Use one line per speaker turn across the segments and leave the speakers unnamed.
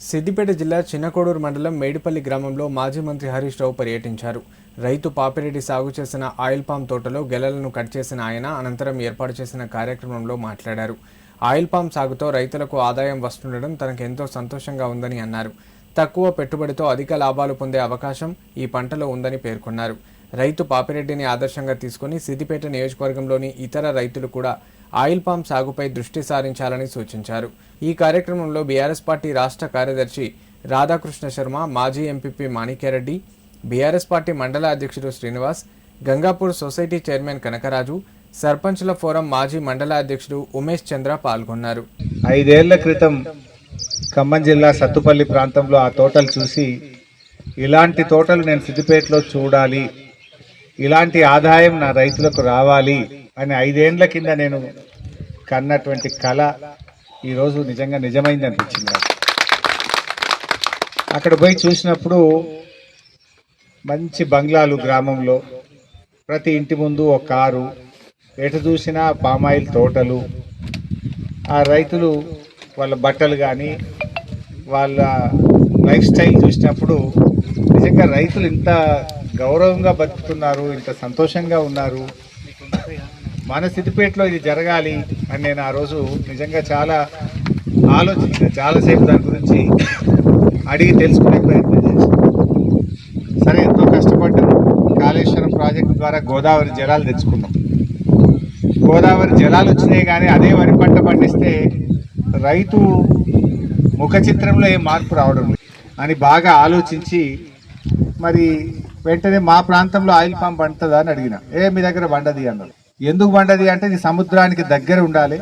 సిద్దిపేట జిల్లా చిన్నకోడూరు మండలం మేడిపల్లి గ్రామంలో మాజీ మంత్రి హరీష్ రావు పర్యటించారు. రైతు పాపిరెడ్డి సాగు చేసిన ఆయిల్ పామ్ తోటలో గెలలను కట్ చేసిన ఆయన అనంతరం ఏర్పాటు చేసిన కార్యక్రమంలో మాట్లాడారు. ఆయిల్ పామ్ సాగుతో రైతులకు ఆదాయం వస్తుండడం తనకు ఎంతో సంతోషంగా ఉందని అన్నారు. తక్కువ పెట్టుబడితో అధిక లాభాలు పొందే అవకాశం ఈ పంటలో ఉందని పేర్కొన్నారు. రైతు పాపిరెడ్డిని ఆదర్శంగా తీసుకుని సిద్దిపేట నియోజకవర్గంలోని ఇతర రైతులు కూడా ఆయిల్ పామ్ సాగుపై దృష్టి సారించాలని సూచించారు. ఈ కార్యక్రమంలో బీఆర్ఎస్ పార్టీ రాష్ట్ర కార్యదర్శి రాధాకృష్ణ శర్మ, మాజీ ఎంపీపీ మాణిక్యారెడ్డి, బీఆర్ఎస్ పార్టీ మండల అధ్యక్షుడు శ్రీనివాస్, గంగాపూర్ సొసైటీ చైర్మన్ కనకరాజు, సర్పంచుల ఫోరం మాజీ మండల అధ్యక్షుడు ఉమేష్ చంద్ర పాల్గొన్నారు.
5 ఏళ్ల క్రితం ఖమ్మం జిల్లా సత్తుపల్లి ప్రాంతంలో ఆ తోటలు చూసి ఇలాంటి తోటలు నేను సిద్దిపేటలో చూడాలి, ఇలాంటి ఆదాయం నా రైతులకు రావాలి అని 5 ఏళ్ల కింద నేను కన్నటువంటి కళ ఈరోజు నిజంగా నిజమైంది అనిపించింది. అక్కడ పోయి చూసినప్పుడు మంచి బంగ్లాలు గ్రామంలో, ప్రతి ఇంటి ముందు ఒక కారు, ఎటు చూసినా పామాయిల్ తోటలు, ఆ రైతులు వాళ్ళ బట్టలు కానీ వాళ్ళ లైఫ్ స్టైల్ చూసినప్పుడు నిజంగా రైతులు ఇంత గౌరవంగా బతుకుతున్నారు, ఇంత సంతోషంగా ఉన్నారు, మన సిద్దిపేటలో ఇది జరగాలి అని నేను ఆ రోజు నిజంగా చాలా ఆలోచించాను. చాలాసేపు దాని గురించి అడిగి తెలుసుకునే ప్రయత్నం చేశాను. సరే, ఎంతో కష్టపడ్డాం. కాళేశ్వరం ప్రాజెక్టు ద్వారా గోదావరి జలాలు తెచ్చుకున్నాం. గోదావరి జలాలు వచ్చినాయి కానీ అదే వరి పంట పండిస్తే రైతు ముఖ చిత్రంలో ఏం మార్పు రావడం అని బాగా ఆలోచించి మరి వెంటనే మా ప్రాంతంలో ఆయిల్ పామ్ పండుతుందా అని అడిగిన. మీ దగ్గర పండది అన్నారు. ఎందుకు పండది అంటే ఇది సముద్రానికి దగ్గర ఉండాలి,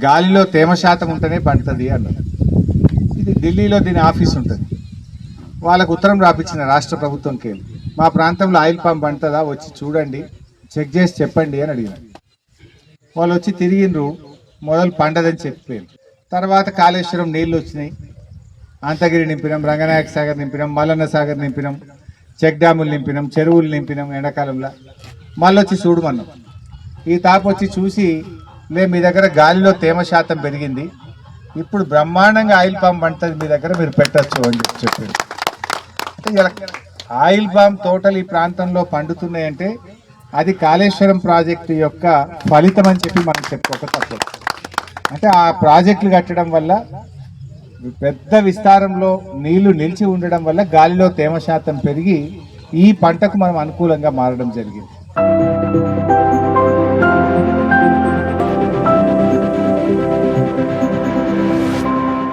గాలిలో తేమ శాతం ఉంటేనే పండుతుంది అన్నారు. ఇది ఢిల్లీలో దీని ఆఫీస్ ఉంటుంది. వాళ్ళకు ఉత్తరం రాపించిన రాష్ట్ర ప్రభుత్వంకి వెళ్ళి, మా ప్రాంతంలో ఆయిల్ పామ్ పండుతుందా, వచ్చి చూడండి, చెక్ చేసి చెప్పండి అని అడిగిన. వాళ్ళు వచ్చి తిరిగిండ్రు, మొదలు పండదని చెప్పారు. తర్వాత కాళేశ్వరం నీళ్ళు వచ్చినాయి, అంతగిరి నింపినాం, రంగనాయక సాగర్ నింపినాం, మల్లన్న సాగర్ నింపినాం, చెక్ డ్యాములు నింపినాం, చెరువులు నింపినాం. ఎండాకాలంలో మళ్ళీ వచ్చి చూడమన్నాం. ఈ తాపు వచ్చి చూసి, మీ దగ్గర గాలిలో తేమ శాతం పెరిగింది, ఇప్పుడు బ్రహ్మాండంగా ఆయిల్ పామ్ పండుతుంది, మీ దగ్గర మీరు పెట్టచ్చు అని చెప్పారు. అంటే ఇలా ఆయిల్ పామ్ తోటలు ఈ ప్రాంతంలో పండుతున్నాయంటే అది కాళేశ్వరం ప్రాజెక్టు యొక్క ఫలితం అని చెప్పి మనం చెప్పుకోక తప్పదు. అంటే ఆ ప్రాజెక్టులు కట్టడం వల్ల, పెద్ద విస్తారంలో నీళ్లు నిలిచి ఉండడం వల్ల గాలిలో తేమ శాతం పెరిగి ఈ పంటకు మనం అనుకూలంగా మారడం జరిగింది.